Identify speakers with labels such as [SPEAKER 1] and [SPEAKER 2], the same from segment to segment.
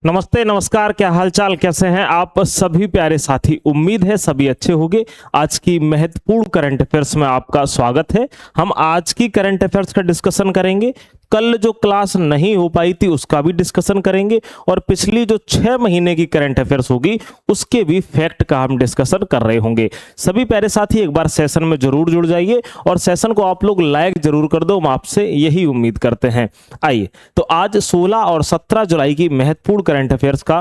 [SPEAKER 1] नमस्ते, नमस्कार। क्या हालचाल, कैसे हैं आप सभी प्यारे साथी। उम्मीद है सभी अच्छे होंगे। आज की महत्वपूर्ण करंट अफेयर्स में आपका स्वागत है। हम आज की करंट अफेयर्स का डिस्कशन करेंगे। कल जो क्लास नहीं हो पाई थी उसका भी डिस्कशन करेंगे और पिछली जो 6 महीने की करंट अफेयर्स होगी उसके भी फैक्ट का हम डिस्कशन कर रहे होंगे। सभी प्यारे साथी एक बार सेशन में जरूर जुड़ जाइए और सेशन को आप लोग लाइक जरूर कर दो, हम आपसे यही उम्मीद करते हैं। आइए, तो आज 16 और 17 जुलाई की महत्वपूर्ण करंट अफेयर्स का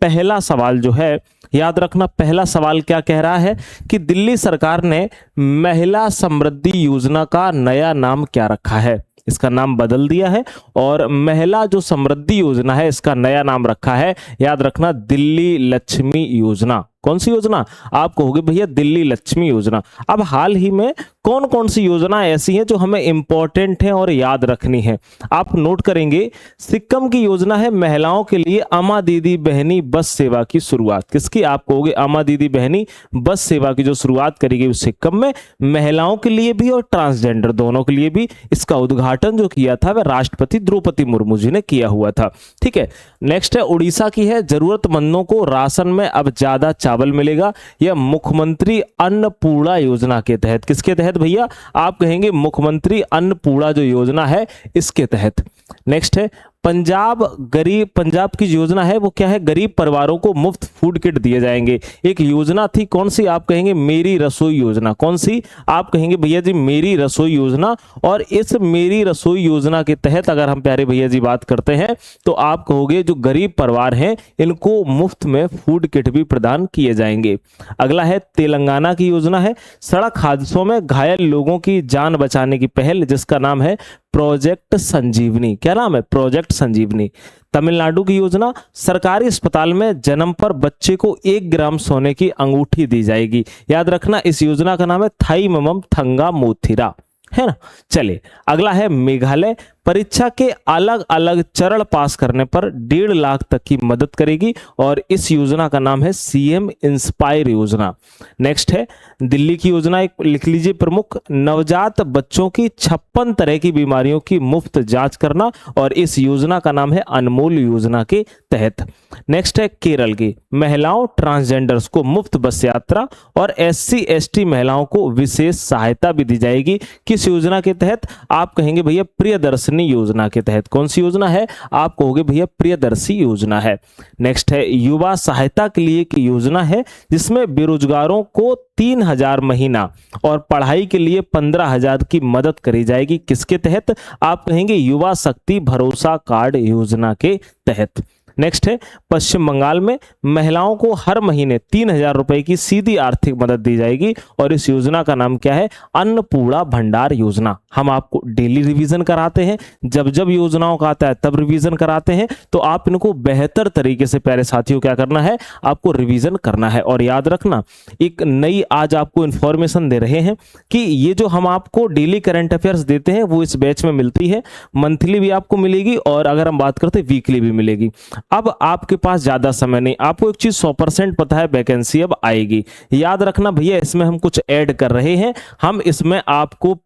[SPEAKER 1] पहला सवाल जो है, याद रखना। पहला सवाल क्या कह रहा है कि दिल्ली सरकार ने महिला समृद्धि योजना का नया नाम क्या रखा है। इसका नाम बदल दिया है और महिला जो समृद्धि योजना है इसका नया नाम रखा है, याद रखना, दिल्ली लक्ष्मी योजना। कौन सी योजना? आप कहोगे भैया दिल्ली लक्ष्मी योजना। अब हाल ही में कौन कौन सी योजना ऐसी हैं जो हमें इंपॉर्टेंट है और याद रखनी है, आप नोट करेंगे। सिक्किम की योजना है महिलाओं के लिए अम्मा दीदी बहनी बस सेवा की शुरुआत। किसकी? आप कहोगे अम्मा दीदी बहनी बस सेवा की जो शुरुआत करी गई सिक्किम में, महिलाओं के लिए भी और ट्रांसजेंडर दोनों के लिए भी। इसका उद्घाटन जो किया था वह राष्ट्रपति द्रौपदी मुर्मू जी ने किया हुआ था। ठीक है, नेक्स्ट है उड़ीसा की है, जरूरतमंदों को राशन में अब ज्यादा चावल मिलेगा। यह मुख्यमंत्री अन्नपूर्णा योजना के तहत। किसके तहत भैया? आप कहेंगे मुख्यमंत्री अन्नपूर्णा जो योजना है इसके तहत। नेक्स्ट है पंजाब की योजना है वो क्या है? गरीब परिवारों को मुफ्त फूड किट दिए जाएंगे। एक योजना थी, कौन सी? आप कहेंगे मेरी रसोई योजना। कौन सी? आप कहेंगे भैया जी मेरी रसोई योजना। और इस मेरी रसोई योजना के तहत अगर हम प्यारे भैया जी बात करते हैं तो आप कहोगे जो गरीब परिवार हैं इनको मुफ्त में फूड किट भी प्रदान किए जाएंगे। अगला है तेलंगाना की योजना है, सड़क हादसों में घायल लोगों की जान बचाने की पहल जिसका नाम है प्रोजेक्ट संजीवनी। क्या नाम है? प्रोजेक्ट संजीवनी। तमिलनाडु की योजना, सरकारी अस्पताल में जन्म पर बच्चे को 1 ग्राम सोने की अंगूठी दी जाएगी। याद रखना इस योजना का नाम है थाइमम थंगा मोथिरा, है ना। चलिए अगला है मेघालय, परीक्षा के अलग अलग चरण पास करने पर 1.5 लाख तक की मदद करेगी और इस योजना का नाम है सीएम इंस्पायर योजना। नेक्स्ट है दिल्ली की योजना, एक लिख लीजिए प्रमुख, नवजात बच्चों की 56 तरह की बीमारियों की मुफ्त जांच करना और इस योजना का नाम है अनमोल योजना के तहत। नेक्स्ट है केरल की, महिलाओं ट्रांसजेंडर्स को मुफ्त बस यात्रा और SC/ST महिलाओं को विशेष सहायता भी दी जाएगी। किस योजना के तहत? आप कहेंगे भैया प्रियदर्शनी योजना के तहत। कौन सी योजना है? आप कहोगे भैया प्रियदर्शी योजना है। नेक्स्ट है युवा सहायता के लिए की योजना है जिसमें बेरोजगारों को 3,000 महीना और पढ़ाई के लिए 15,000 की मदद करी जाएगी। किसके तहत? आप कहेंगे युवा शक्ति भरोसा कार्ड योजना के तहत। नेक्स्ट है पश्चिम बंगाल में महिलाओं को हर महीने 3,000 रुपए की सीधी आर्थिक मदद दी जाएगी और इस योजना का नाम क्या है? अन्नपूर्णा भंडार योजना। हम आपको डेली रिवीजन कराते हैं, जब जब योजनाओं का आता है तब रिवीजन कराते हैं, तो आप इनको बेहतर तरीके से प्यारे साथियों क्या करना है? आपको रिवीजन करना है। और याद रखना एक नई आज आपको इंफॉर्मेशन दे रहे हैं कि ये जो हम आपको डेली करंट अफेयर्स देते हैं वो इस बैच में मिलती है, मंथली भी आपको मिलेगी और अगर हम बात करते हैं वीकली भी मिलेगी। अब आपके पास ज्यादा समय नहीं, आपको एक चीज 100% पता है, वैकेंसी अब आएगी। याद रखना भैया इसमें हम कुछ ऐड कर रहे हैं। हम इसमें आपको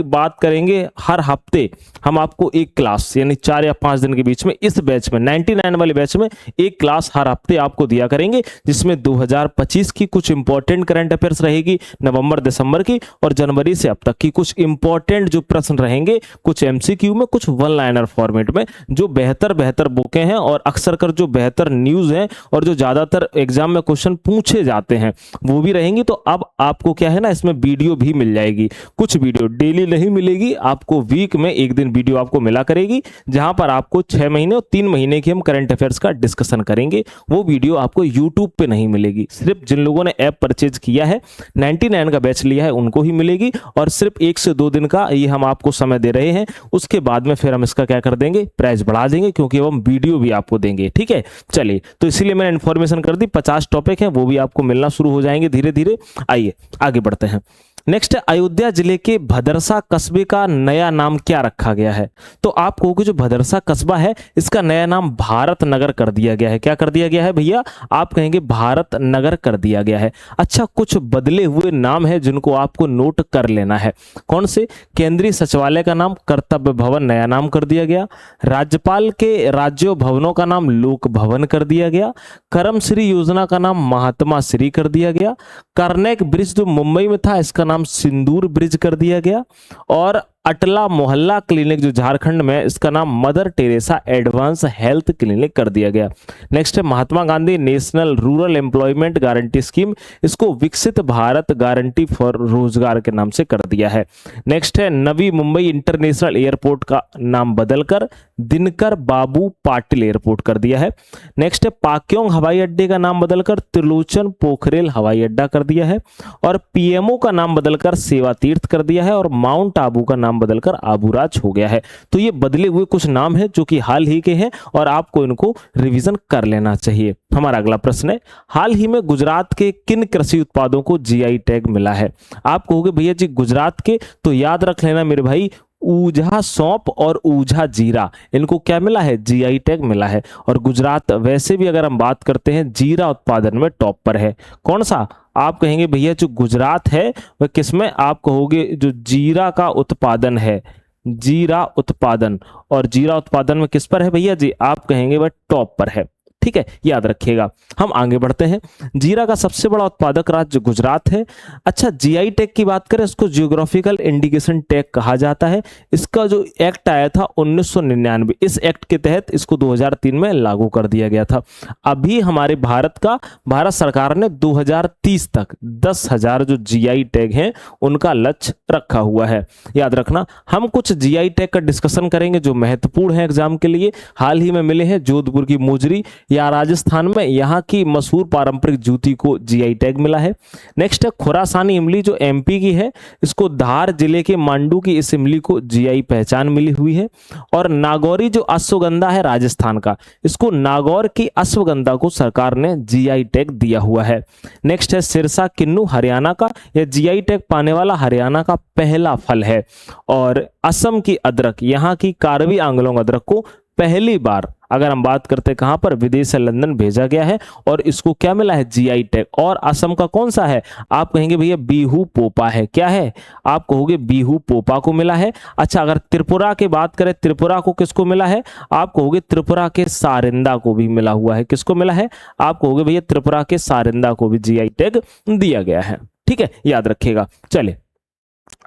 [SPEAKER 1] बात करेंगे हर हफ्ते हम आपको एक क्लास यानी 4 या 5 दिन के बीच में इस बैच में 99 वाले बैच में एक क्लास हर हफ्ते आपको दिया करेंगे जिसमें 2025 की कुछ इंपॉर्टेंट करंट अफेयर्स रहेगी, नवंबर दिसंबर की, और जनवरी से अब तक की कुछ इंपॉर्टेंट जो प्रश्न रहेंगे, कुछ MCQ में, कुछ वन लाइनर फॉर्मेट में, जो बेहतर बुकें हैं और अक्सर कर जो बेहतर न्यूज हैं और जो ज्यादातर एग्जाम में क्वेश्चन पूछे जाते हैं वो भी रहेंगी। तो अब आपको क्या है ना, इसमें वीडियो भी मिल जाएगी। कुछ वीडियो डेली नहीं मिलेगी, आपको वीक में एक दिन वीडियो आपको मिला करेगी जहां पर आपको 6 महीने और 3 महीने की हम करंट अफेयर्स का डिस्कशन करेंगे। वो वीडियो आपको यूट्यूब पे नहीं मिलेगी, सिर्फ जिन लोगों ने ऐप परचेज किया है, 99 का बैच लिया है, उनको ही मिलेगी। और सिर्फ 1 से 2 दिन का ये हम आपको समय दे रहे हैं, उसके बाद में फिर हम इसका क्या कर देंगे, प्राइस बढ़ा देंगे, क्योंकि अब हम वीडियो भी आपको देंगे। ठीक है, चलिए, तो इसीलिए मैंने इन्फॉर्मेशन कर दी। 50 टॉपिक हैं वो भी आपको मिलना शुरू हो जाएंगे धीरे धीरे। आइए आगे बढ़ते हैं। नेक्स्ट है अयोध्या जिले के भदरसा कस्बे का नया नाम क्या रखा गया है? तो आप कहोगे जो भदरसा कस्बा है इसका नया नाम भारत नगर कर दिया गया है। क्या कर दिया गया है भैया? आप कहेंगे भारत नगर कर दिया गया है। अच्छा, कुछ बदले हुए नाम है जिनको आपको नोट कर लेना है। कौन से? केंद्रीय सचिवालय का नाम कर्तव्य भवन नया नाम कर दिया गया। राज्यपाल के राज्य भवनों का नाम लोक भवन कर दिया गया। कर्मश्री योजना का नाम महात्मा श्री कर दिया गया। कर्नैक ब्रिज जो मुंबई में था इसका नाम सिंदूर ब्रिज कर दिया गया। और अटला मोहल्ला क्लिनिक जो झारखंड में, इसका नाम Mother Teresa advance health clinic कर दिया गया। नेक्स्ट है Mahatma Gandhi national rural employment guarantee scheme, इसको विकसित भारत गारंटी फॉर रोजगार के नाम से कर दिया है। नेक्स्ट है नवी मुंबई इंटरनेशनल एयरपोर्ट का नाम बदलकर दिनकर बाबू पाटिल एयरपोर्ट कर दिया है। नेक्स्ट है पाक्योंग हवाई अड्डे का नाम बदलकर त्रिलोचन पोखरेल हवाई अड्डा कर दिया है। और पीएमओ का नाम बदलकर सेवा तीर्थ कर दिया है। और माउंट आबू का नाम बदलकर आबूराज हो गया है। तो ये बदले हुए कुछ नाम हैं जो कि हाल ही के हैं और आपको इनको रिवीजन कर लेना चाहिए। हमारा अगला प्रश्न है, हाल ही में गुजरात के किन कृषि उत्पादों को जीआई टैग मिला है? आप कहोगे भैया जी गुजरात के, तो याद रख लेना मेरे भाई, ऊझा सौंप और ऊझा जीरा, इनको क्या मिला है? जीआई टैग मिला है। और गुजरात वैसे भी अगर हम बात करते हैं जीरा उत्पादन में टॉप पर है। कौन सा? आप कहेंगे भैया जो गुजरात है वह किसमें? आप कहोगे जो जीरा का उत्पादन है, जीरा उत्पादन। और जीरा उत्पादन में किस पर है भैया जी? आप कहेंगे वह टॉप पर है। ठीक है, याद रखिएगा। हम आगे बढ़ते हैं। जीरा का सबसे बड़ा उत्पादक राज्य गुजरात है। अच्छा, जीआई टैग की बात करें, इसको जियोग्राफिकल इंडिकेशन टैग कहा जाता है। इसका जो एक्ट आया था 1999, इस एक्ट के तहत इसको 2003 में लागू कर दिया गया था। अभी हमारे भारत सरकार ने 2030 तक 10,000 जो जीआई टैग हैं उनका लक्ष्य रखा हुआ है। याद रखना, हम कुछ जीआई टैग का डिस्कशन करेंगे जो महत्वपूर्ण है एग्जाम के लिए। हाल ही में मिले हैं जोधपुर की मोजरी या राजस्थान में यहाँ की मशहूर पारंपरिक जूती को जीआई टैग मिला है। नेक्स्ट है खुरासानी इमली जो एमपी की है, इसको धार जिले के मांडू की इस इमली को जीआई पहचान मिली हुई है। और नागौरी जो अश्वगंधा है राजस्थान का, इसको नागौर की अश्वगंधा को सरकार ने जीआई टैग दिया हुआ है। नेक्स्ट है सिरसा किन्नू हरियाणा का, यह जीआई टैग पाने वाला हरियाणा का पहला फल है। और असम की अदरक, यहाँ की कार्बी आंगलोंग अदरक को पहली बार, अगर हम बात करते हैं कहां पर, विदेश से लंदन भेजा गया है और इसको क्या मिला है? GI tag. और असम का कौन सा है? आप कहेंगे भैया बीहू पोपा है। क्या है? आप कहोगे बीहू पोपा को मिला है। अच्छा, अगर त्रिपुरा की बात करें, त्रिपुरा को किसको मिला है? आप कहोगे त्रिपुरा के सारिंदा को भी मिला हुआ है। किसको मिला है? आप कहोगे भैया त्रिपुरा के सारिंदा को भी जीआई टैग दिया गया है। ठीक है, याद रखिएगा। चलिए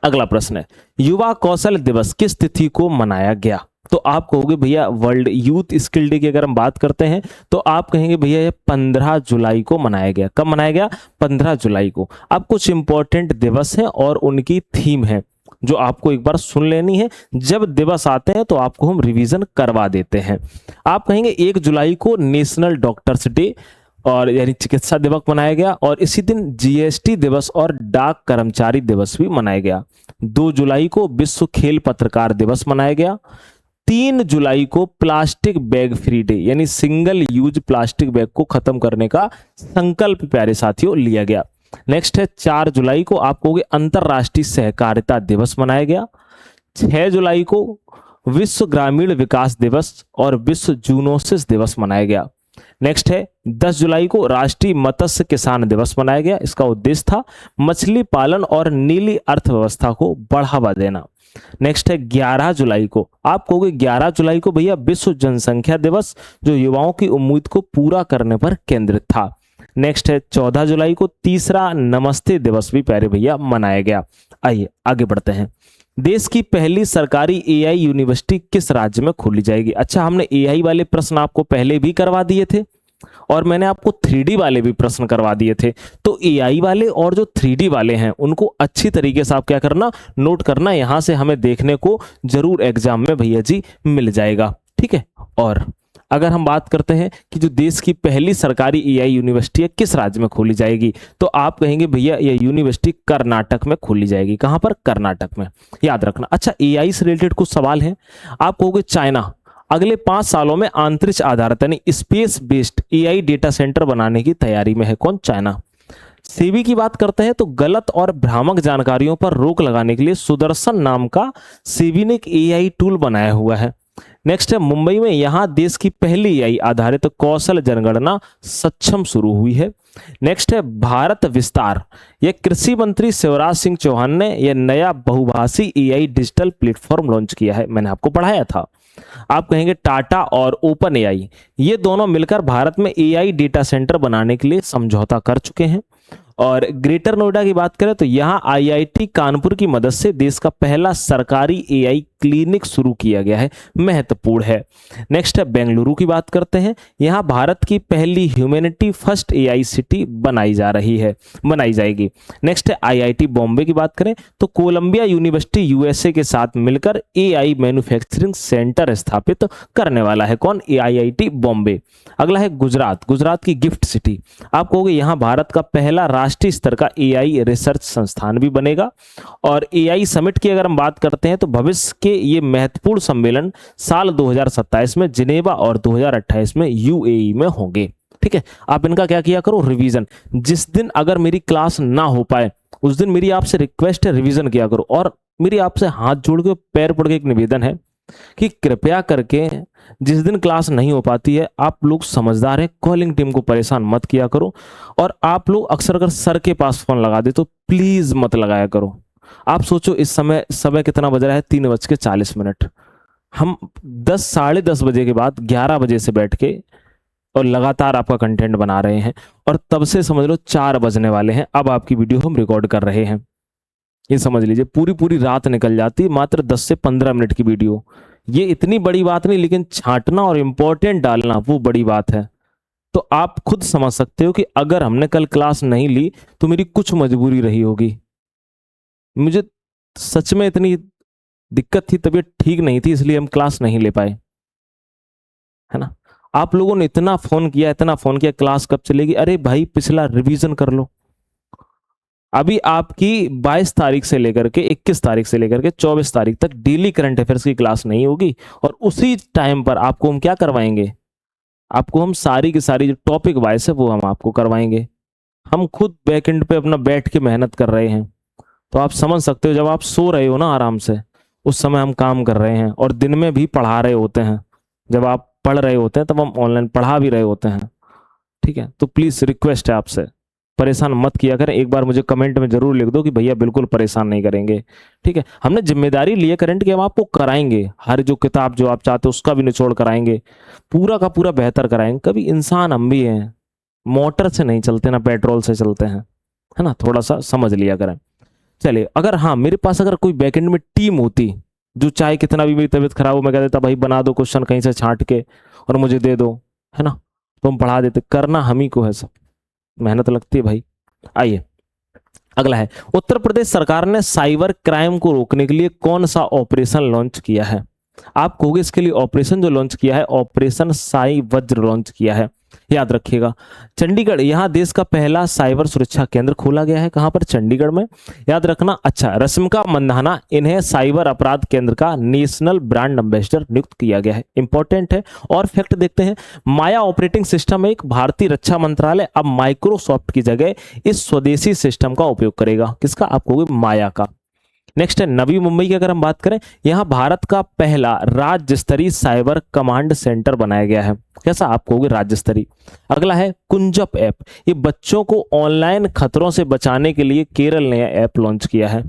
[SPEAKER 1] अगला प्रश्न है, युवा कौशल दिवस किस तिथि को मनाया गया? तो आप कहोगे भैया वर्ल्ड यूथ स्किल डे की अगर हम बात करते हैं तो आप कहेंगे भैया ये 15 जुलाई को मनाया गया। कब मनाया गया? 15 जुलाई को। अब कुछ इंपॉर्टेंट दिवस हैं और उनकी थीम है जो आपको एक बार सुन लेनी है। जब दिवस आते हैं तो आपको हम रिवीजन करवा देते हैं। आप कहेंगे 1 जुलाई को नेशनल डॉक्टर्स डे और यानी चिकित्सा दिवस मनाया गया। और इसी दिन जीएसटी दिवस और डाक कर्मचारी दिवस भी मनाया गया। 2 जुलाई को विश्व खेल पत्रकार दिवस मनाया गया। 3 जुलाई को प्लास्टिक बैग फ्री डे यानी सिंगल यूज प्लास्टिक बैग को खत्म करने का संकल्प प्यारे साथियों लिया गया। नेक्स्ट है 4 जुलाई को आप कहोगे अंतरराष्ट्रीय सहकारिता दिवस मनाया गया। 6 जुलाई को विश्व ग्रामीण विकास दिवस और विश्व जूनोसिस दिवस मनाया गया। नेक्स्ट है 10 जुलाई को राष्ट्रीय मत्स्य किसान दिवस मनाया गया। इसका उद्देश्य था मछली पालन और नीली अर्थव्यवस्था को बढ़ावा देना। नेक्स्ट है 11 जुलाई को, आप कहोगे 11 जुलाई को भैया विश्व जनसंख्या दिवस जो युवाओं की उम्मीद को पूरा करने पर केंद्रित था। नेक्स्ट है 14 जुलाई को तीसरा नमस्ते दिवस भी प्यारे भैया मनाया गया। आइए आगे बढ़ते हैं। देश की पहली सरकारी एआई यूनिवर्सिटी किस राज्य में खोली जाएगी? अच्छा, हमने एआई वाले प्रश्न आपको पहले भी करवा दिए थे और मैंने आपको 3D वाले भी प्रश्न करवा दिए थे। तो एआई वाले और जो 3D वाले हैं उनको अच्छी तरीके से आप क्या करना, नोट करना। यहां से हमें देखने को जरूर एग्जाम में भैया जी मिल जाएगा। ठीक है, और अगर हम बात करते हैं कि जो देश की पहली सरकारी एआई यूनिवर्सिटी है किस राज्य में खोली जाएगी, तो आप कहेंगे भैया यह यूनिवर्सिटी कर्नाटक में खोली जाएगी। कहां पर? कर्नाटक में। याद रखना। अच्छा, एआई से रिलेटेड कुछ सवाल हैं। आप कहोगे चाइना अगले 5 सालों में अंतरिक्ष आधारित यानी space based AI data centre बनाने की तैयारी में है। कौन? चाइना। सेबी की बात करते हैं तो गलत और भ्रामक जानकारियों पर रोक लगाने के लिए सुदर्शन नाम का सेबी ने एक एआई टूल बनाया हुआ है। नेक्स्ट है मुंबई में यहां देश की पहली एआई आधारित कौशल जनगणना सक्षम शुरू हुई है। नेक्स्ट है भारत विस्तार, यह कृषि मंत्री शिवराज सिंह चौहान ने यह नया बहुभाषी एआई डिजिटल प्लेटफॉर्म लॉन्च किया है। मैंने आपको पढ़ाया था। आप कहेंगे टाटा और ओपन एआई ये दोनों मिलकर भारत में एआई डेटा सेंटर बनाने के लिए समझौता कर चुके हैं। और ग्रेटर नोएडा की बात करें तो यहां आईआईटी कानपुर की मदद से देश का पहला सरकारी एआई क्लिनिक शुरू किया गया है, महत्वपूर्ण है। नेक्स्ट है बेंगलुरु की बात करते हैं, यहां भारत की पहली ह्यूमैनिटी फर्स्ट एआई सिटी बनाई जाएगी। नेक्स्ट है आईआईटी बॉम्बे की बात करें तो कोलंबिया यूनिवर्सिटी यूएसए के साथ मिलकर एआई मैन्युफैक्चरिंग सेंटर स्थापित करने वाला है। कौन? आईआईटी बॉम्बे। अगला है गुजरात की गिफ्ट सिटी। आप कहोगे यहां भारत का पहला राष्ट्रीय स्तर का एआई रिसर्च संस्थान भी बनेगा। और एआई समिट की अगर हम बात करते हैं तो भविष्य के ये महत्वपूर्ण सम्मेलन साल 2027 में जिनेवा और 2028 में यूएई में होंगे। ठीक है, आप इनका क्या किया करो? रिवीजन। जिस दिन अगर मेरी क्लास ना हो पाए उस दिन मेरी आपसे रिक्वेस्ट है, रिवीजन किया करो। और मेरी आपसे हाथ जोड़ के पैर पड़ के एक निवेदन है कि कृपया करके जिस दिन क्लास नहीं हो पाती है, आप लोग समझदार हैं, कॉलिंग टीम को परेशान मत किया करो। और आप लोग अक्सर अगर सर के पास फोन लगा दे तो प्लीज मत लगाया करो। आप सोचो इस समय कितना बज रहा है? 3:40। हम 10 साढ़े 10 बजे के बाद 11 बजे से बैठ के और लगातार आपका कंटेंट बना रहे हैं और तब से समझ लो 4 बजने वाले हैं। अब आपकी वीडियो हम रिकॉर्ड कर रहे हैं, ये समझ लीजिए पूरी रात निकल जाती है मात्र 10 से 15 मिनट की वीडियो। ये इतनी बड़ी बात नहीं, लेकिन छांटना और इंपॉर्टेंट डालना वो बड़ी बात है। तो आप खुद समझ सकते हो कि अगर हमने कल क्लास नहीं ली तो मेरी कुछ मजबूरी रही होगी। मुझे सच में इतनी दिक्कत थी, तबीयत ठीक नहीं थी, इसलिए हम क्लास नहीं ले पाए, है ना। आप लोगों ने इतना फोन किया क्लास कब चलेगी? अरे भाई पिछला रिवीजन कर लो। अभी आपकी 22 तारीख से लेकर के 21 तारीख से लेकर के 24 तारीख तक डेली करंट अफेयर्स की क्लास नहीं होगी। और उसी टाइम पर आपको हम क्या करवाएंगे? आपको हम सारी की सारी जो टॉपिक वाइज है वो हम आपको करवाएंगे। हम खुद बैकएंड पे अपना बैठ के मेहनत कर रहे हैं। तो आप समझ सकते हो, जब आप सो रहे हो ना आराम से, उस समय हम काम कर रहे हैं और दिन में भी पढ़ा रहे होते हैं। जब आप पढ़ रहे होते हैं तब हम ऑनलाइन पढ़ा भी रहे होते हैं। ठीक है, तो प्लीज रिक्वेस्ट है आपसे, परेशान मत किया करें। एक बार मुझे कमेंट में जरूर लिख दो कि भैया बिल्कुल परेशान नहीं करेंगे। ठीक है, हमने जिम्मेदारी ली है करंट की, हम आपको कराएंगे। हर जो किताब जो आप चाहते हो उसका भी निचोड़ कराएंगे, पूरा का पूरा बेहतर कराएंगे। कभी इंसान हम भी हैं, मोटर से नहीं चलते ना पेट्रोल से चलते हैं, है ना। थोड़ा सा समझ लिया करें। चलिए, अगर हाँ मेरे पास अगर कोई बैकएंड में टीम होती जो चाहे कितना भी मेरी तबीयत खराब हो, मैं कह देता भाई बना दो क्वेश्चन कहीं से छांट के और मुझे दे दो, है ना, तो हम पढ़ा देते। करना हम ही को है, सब मेहनत लगती है भाई। आइए अगला है, उत्तर प्रदेश सरकार ने साइबर क्राइम को रोकने के लिए कौन सा ऑपरेशन लॉन्च किया है? आप कहोगे इसके लिए ऑपरेशन जो लॉन्च किया है ऑपरेशन साई वज्र लॉन्च किया है। याद रखिएगा, चंडीगढ़, यहां देश का पहला साइबर सुरक्षा केंद्र खोला गया है। कहां पर? चंडीगढ़ में। याद रखना। अच्छा, रश्मिका मंधाना, इन्हें साइबर अपराध केंद्र का नेशनल ब्रांड एम्बेसडर नियुक्त किया गया है। इंपॉर्टेंट है। और फैक्ट देखते हैं, माया ऑपरेटिंग सिस्टम एक भारतीय रक्षा मंत्रालय अब माइक्रोसॉफ्ट की जगह इस स्वदेशी सिस्टम का उपयोग करेगा। किसका? आपको माया का। नेक्स्ट है नवी मुंबई की अगर हम बात करें, यहां भारत का पहला राज्य स्तरीय साइबर कमांड सेंटर बनाया गया है। कैसा? आप कहोगे राज्य स्तरीय। अगला है कुंजप ऐप, ये बच्चों को ऑनलाइन खतरों से बचाने के लिए केरल ने ऐप लॉन्च किया है।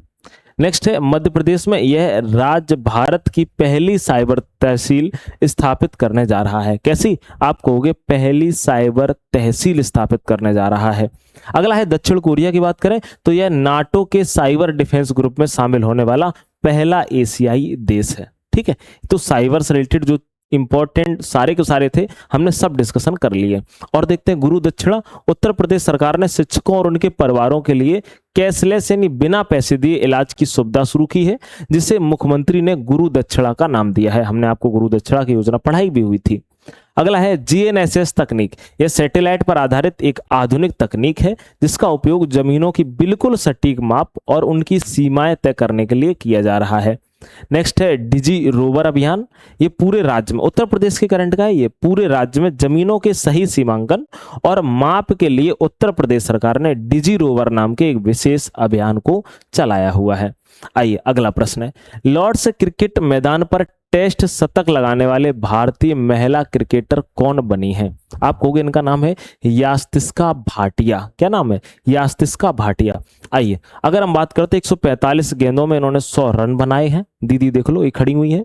[SPEAKER 1] नेक्स्ट है मध्य प्रदेश में यह राज्य भारत की पहली साइबर तहसील स्थापित करने जा रहा है। कैसी? आप कहोगे पहली साइबर तहसील स्थापित करने जा रहा है। अगला है दक्षिण कोरिया की बात करें तो यह नाटो के साइबर डिफेंस ग्रुप में शामिल होने वाला पहला एशियाई देश है। ठीक है, तो साइबर से रिलेटेड जो इंपॉर्टेंट सारे के सारे थे हमने सब डिस्कशन कर लिए। और देखते हैं गुरु दक्षिणा, उत्तर प्रदेश सरकार ने शिक्षकों और उनके परिवारों के लिए कैशलेस यानी बिना पैसे दिए इलाज की सुविधा शुरू की है, जिसे मुख्यमंत्री ने गुरु दक्षिणा का नाम दिया है। हमने आपको गुरु दक्षिणा की योजना पढ़ाई भी हुई थी। अगला है जीएनएसएस तकनीक, यह सैटेलाइट पर आधारित एक आधुनिक तकनीक है जिसका उपयोग जमीनों की बिल्कुल सटीक माप और उनकी सीमाएं तय करने के लिए किया जा रहा है। नेक्स्ट है डिजी रोवर अभियान, ये पूरे राज्य में, उत्तर प्रदेश के करंट का है, ये पूरे राज्य में जमीनों के सही सीमांकन और माप के लिए उत्तर प्रदेश सरकार ने डिजी रोवर नाम के एक विशेष अभियान को चलाया हुआ है। आइए अगला प्रश्न है, लॉर्ड्स क्रिकेट मैदान पर टेस्ट शतक लगाने वाले भारतीय महिला क्रिकेटर कौन बनी हैं? आप कहोगे इनका नाम है यास्तिस्का भाटिया। क्या नाम है? यास्तिस्का भाटिया। आइए अगर हम बात करते हैं 145 गेंदों में इन्होंने 100 रन बनाए हैं। दीदी देख लो, ये खड़ी हुई है।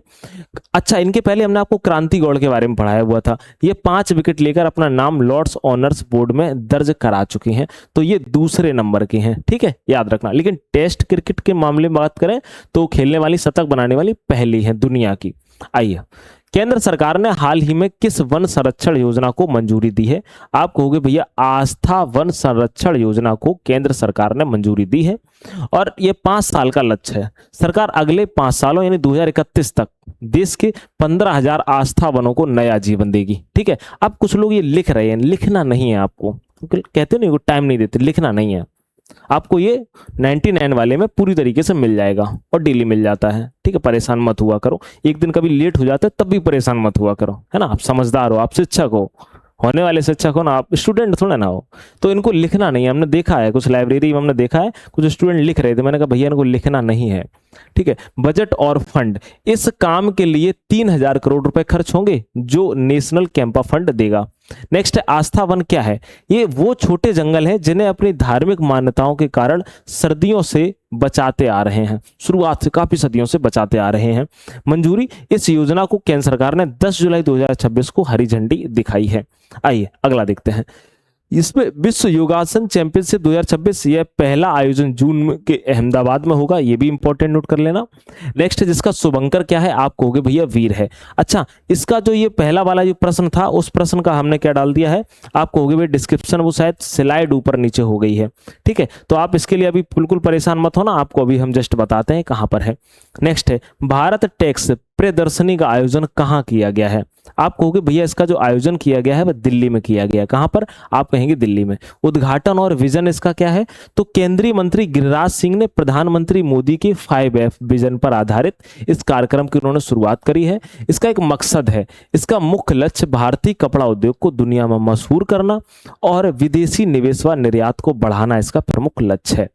[SPEAKER 1] अच्छा, इनके पहले हमने आपको क्रांति गौड़ के बारे में पढ़ाया हुआ था। ये 5 विकेट लेकर अपना नाम लॉर्ड्स ऑनर्स बोर्ड में दर्ज करा चुकी हैं, तो ये दूसरे नंबर की हैं, ठीक है, याद रखना। लेकिन टेस्ट क्रिकेट के मामले में बात करें तो खेलने वाली, शतक बनाने वाली पहली है दुनिया की। आइए, केंद्र सरकार ने हाल ही में किस वन संरक्षण योजना को मंजूरी दी है? आप कहोगे भैया आस्था वन संरक्षण योजना को केंद्र सरकार ने मंजूरी दी है और ये 5 साल का लक्ष्य है। सरकार अगले 5 सालों यानी 2031 तक देश के 15,000 आस्था वनों को नया जीवन देगी। ठीक है, अब कुछ लोग ये लिख रहे हैं, लिखना नहीं है आपको, कहते नहीं, टाइम नहीं देते, लिखना नहीं है आपको। ये 99 वाले में पूरी तरीके से मिल जाएगा और डेली मिल जाता है। ठीक है, परेशान मत हुआ करो, एक दिन कभी लेट हो जाता है तब भी परेशान मत हुआ करो, है ना। आप समझदार हो, आप शिक्षक हो, होने वाले शिक्षक हो ना, आप स्टूडेंट थोड़ा ना हो। तो इनको लिखना नहीं है, हमने देखा है कुछ लाइब्रेरी में, हमने देखा है कुछ स्टूडेंट लिख रहे थे, मैंने कहा भैया इनको लिखना नहीं है। ठीक है, बजट और फंड, इस काम के लिए 3,000 करोड़ रुपए खर्च होंगे जो नेशनल कैंपा फंड देगा। नेक्स्ट है आस्था वन क्या है? ये वो छोटे जंगल हैं जिन्हें अपनी धार्मिक मान्यताओं के कारण सर्दियों से बचाते आ रहे हैं, शुरुआत से काफी सदियों से बचाते आ रहे हैं। मंजूरी, इस योजना को केंद्र सरकार ने 10 जुलाई 2026 को हरी झंडी दिखाई है। आइए अगला देखते हैं, इसमें विश्व योगासन चैंपियनशिप 2026, यह पहला आयोजन जून के अहमदाबाद में होगा, ये भी इंपॉर्टेंट नोट कर लेना। नेक्स्ट, जिसका शुभंकर क्या है? आप कहोगे भैया वीर है। अच्छा, इसका जो ये पहला वाला जो प्रश्न था, उस प्रश्न का हमने क्या डाल दिया है? आप कहोगे भाई डिस्क्रिप्शन, वो शायद स्लाइड ऊपर नीचे हो गई है। ठीक है, तो आप इसके लिए अभी बिल्कुल परेशान मत होना, आपको अभी हम जस्ट बताते हैं कहां पर है। नेक्स्ट है भारत टैक्स प्रदर्शनी का आयोजन कहाँ किया गया है? आप कहोगे भैया इसका जो आयोजन किया गया है वह दिल्ली में किया गया है। कहां पर? आप कहेंगे दिल्ली में। उद्घाटन और विजन इसका क्या है? तो केंद्रीय मंत्री गिरिराज सिंह ने प्रधानमंत्री मोदी के 5F विजन पर आधारित इस कार्यक्रम की उन्होंने शुरुआत करी है। इसका एक मकसद है, इसका मुख्य लक्ष्य भारतीय कपड़ा उद्योग को दुनिया में मशहूर करना और विदेशी निवेश व निर्यात को बढ़ाना इसका प्रमुख लक्ष्य है।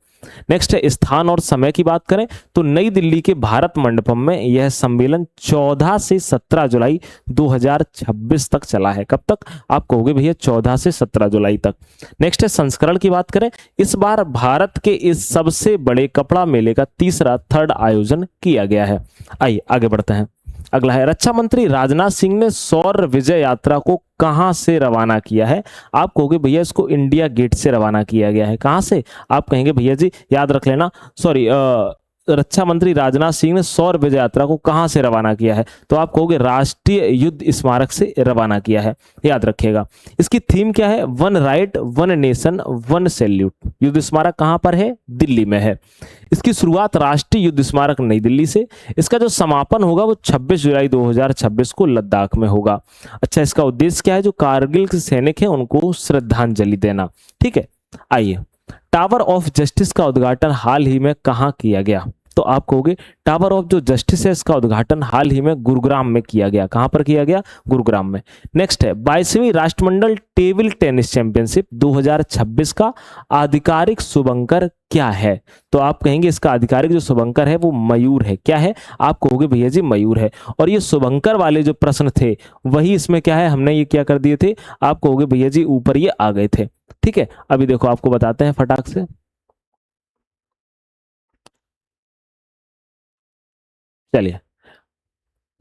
[SPEAKER 1] नेक्स्ट है स्थान और समय की बात करें तो नई दिल्ली के भारत मंडपम में यह सम्मेलन 14 से 17 जुलाई 2026 तक चला है। कब तक? आप कहोगे भैया 14 से 17 जुलाई तक। नेक्स्ट है संस्करण की बात करें, इस बार भारत के इस सबसे बड़े कपड़ा मेले का थर्ड आयोजन किया गया है। आइए आगे बढ़ते हैं। अगला है रक्षा मंत्री राजनाथ सिंह ने सौर विजय यात्रा को कहां से रवाना किया है? आप कहोगे भैया इसको इंडिया गेट से रवाना किया गया है। कहां से? आप कहेंगे भैया जी याद रख लेना, सॉरी, रक्षा मंत्री राजनाथ सिंह ने सौर विजय यात्रा को कहां से रवाना किया है? तो आप कहोगे राष्ट्रीय युद्ध स्मारक से रवाना किया है, याद रखिएगा। इसकी थीम क्या है? One right, one nation, one salute. युद्ध स्मारक कहां पर है? दिल्ली में है। इसकी शुरुआत राष्ट्रीय युद्ध स्मारक नई दिल्ली से, इसका जो समापन होगा वो 26 जुलाई 2026 को लद्दाख में होगा। अच्छा, इसका उद्देश्य क्या है? जो कारगिल के सैनिक हैं उनको श्रद्धांजलि देना। ठीक है, आइए टावर ऑफ जस्टिस का उद्घाटन हाल ही में कहां किया गया? तो आप कहोगे टावर ऑफ जो जस्टिस है इसका उद्घाटन हाल ही में गुरुग्राम में किया गया। कहां पर किया गया? गुरुग्राम में। नेक्स्ट है 22वीं राष्ट्रमंडल टेबल टेनिस चैंपियनशिप 2026 का आधिकारिक शुभंकर क्या है? तो आप कहेंगे इसका आधिकारिक जो शुभंकर है वो मयूर है। क्या है? आप कहोगे भैया जी मयूर है। और ये शुभंकर वाले जो प्रश्न थे वही इसमें क्या है, हमने ये क्या कर दिए थे, आप कहोगे भैया जी ऊपर ये आ गए थे। ठीक है, अभी देखो आपको बताते हैं फटाक से। चलिए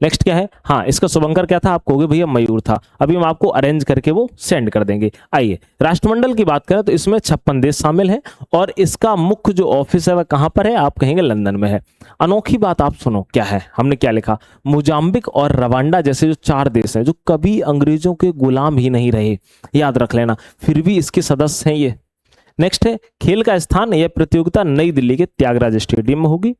[SPEAKER 1] नेक्स्ट क्या है? हाँ, इसका शुभंकर क्या था? आप कहोगे भैया मयूर था। अभी हम आपको अरेंज करके वो सेंड कर देंगे। आइए राष्ट्रमंडल की बात करें तो इसमें 56 देश शामिल हैं और इसका मुख्य जो ऑफिस है वह कहां पर है? आप कहेंगे लंदन में है। अनोखी बात आप सुनो क्या है, हमने क्या लिखा? मोजाम्बिक और रवांडा जैसे जो 4 देश हैं जो कभी अंग्रेजों के गुलाम ही नहीं रहे, याद रख लेना, फिर भी इसके सदस्य हैं ये। नेक्स्ट है खेल का स्थान, यह प्रतियोगिता नई दिल्ली के त्यागराज स्टेडियम में होगी।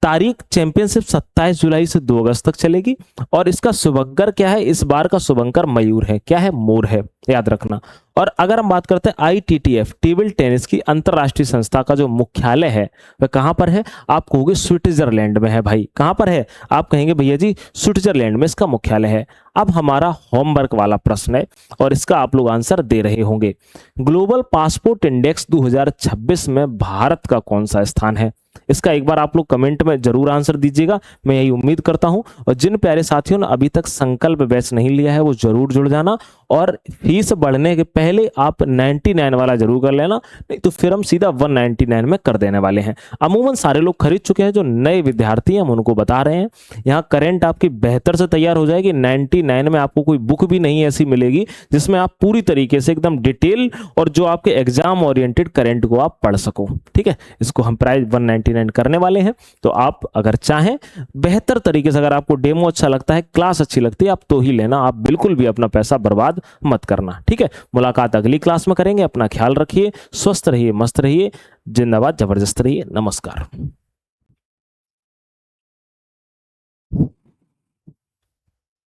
[SPEAKER 1] तारीख चैंपियनशिप 27 जुलाई से 2 अगस्त तक चलेगी। और इसका शुभंकर क्या है, इस बार का शुभंकर मयूर है, क्या है, मोर है, याद रखना। और अगर हम बात करते हैं ITTF टेबल टेनिस की अंतरराष्ट्रीय संस्था का जो मुख्यालय है वह कहां पर है, आप कहोगे स्विट्जरलैंड में है भाई। कहां पर है, आप कहेंगे भैया जी स्विट्जरलैंड में इसका मुख्यालय है। अब हमारा होमवर्क वाला प्रश्न है और इसका आप लोग आंसर दे रहे होंगे। ग्लोबल पासपोर्ट इंडेक्स 2026 में भारत का कौन सा स्थान है? इसका एक बार आप लोग कमेंट में जरूर आंसर दीजिएगा, मैं यही उम्मीद करता हूं। और जिन प्यारे साथियों ने अभी तक संकल्प बैच नहीं लिया है वो जरूर जुड़ जाना, और फीस बढ़ने के पहले आप 99 वाला जरूर कर लेना, नहीं तो फिर हम सीधा 199 में कर देने वाले हैं। अमूमन सारे लोग खरीद चुके हैं, जो नए विद्यार्थी हैं हम उनको बता रहे हैं। यहाँ करंट आपकी बेहतर से तैयार हो जाएगी। 99 में आपको कोई बुक भी नहीं ऐसी मिलेगी जिसमें आप पूरी तरीके से एकदम डिटेल और जो आपके एग्जाम ओरिएंटेड करंट को आप पढ़ सको। ठीक है, इसको हम प्राइस 199 करने वाले हैं। तो आप अगर चाहें बेहतर तरीके से, अगर आपको डेमो अच्छा लगता है, क्लास अच्छी लगती है, आप तो ही लेना, आप बिल्कुल भी अपना पैसा बर्बाद मत करना। ठीक है, मुलाकात अगली क्लास में करेंगे। अपना ख्याल रखिए, स्वस्थ रहिए, मस्त रहिए, जिंदाबाद, जबरदस्त रहिए। नमस्कार।